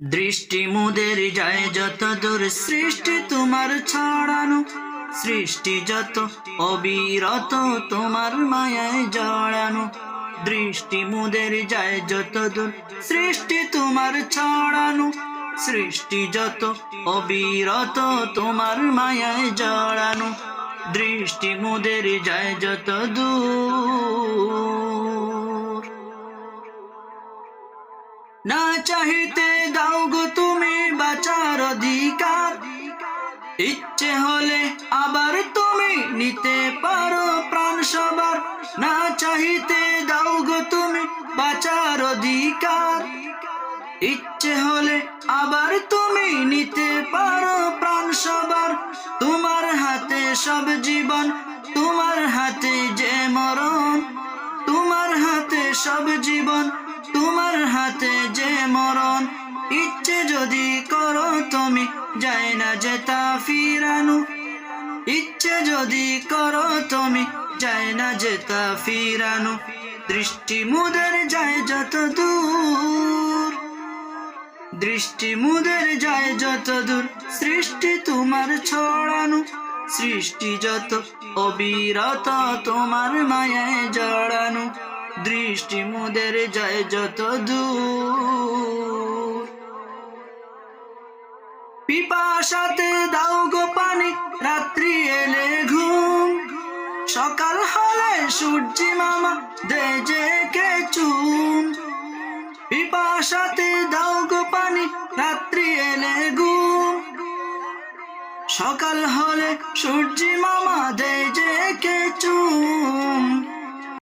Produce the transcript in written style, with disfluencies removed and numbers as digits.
দৃষ্টি মুদের যায় যত দূর, সৃষ্টি তোমার ছড়ানো, সৃষ্টি যত অবিরত তোমার মায়ায় জড়ানো। দৃষ্টি মুদের যায় যত দূর, সৃষ্টি তোমার ছড়ানো, সৃষ্টি যত অবিরত তোমার মায়ায় জড়ানো। দৃষ্টি মুদের যায় যত দূর, না চাহিতে দাও গো তুমি বাঁচার অধিকার, ইচ্ছে হলে আবার তুমি নিতে পারো প্রাণ সবার। না চাহিতে দাও গো তুমি বাঁচার অধিকার, ইচ্ছে হলে আবার তুমি নিতে পারো প্রাণ সবার। তোমার হাতে সব জীবন, তোমার হাতে যে মরণ, তোমার হাতে সব জীবন, তোমার হাতে যে মরণ। ইচ্ছে যদি করো তুমি যায় না যেতা ফিরানো, ইচ্ছে যদি করো তুমি যায় না যেতা ফিরানো। দৃষ্টি মুদের যায় যত দূর, দৃষ্টি মুদের যায় যত দূর, সৃষ্টি তোমার ছড়ানো, সৃষ্টি যত অবিরত তোমার মায়ায় জড়ানো। দৃষ্টি মুদের যায় যত দূর, পিপাসাতে দাও গো পানি রাত্রি এলে ঘুম, সকাল হলে সূর্যি মামা দে যে কে চুম। পিপাসাতে দাও গো পানি রাত্রি এলে ঘুম, সকাল হলে সূর্যি মামা দে যে কে চুম।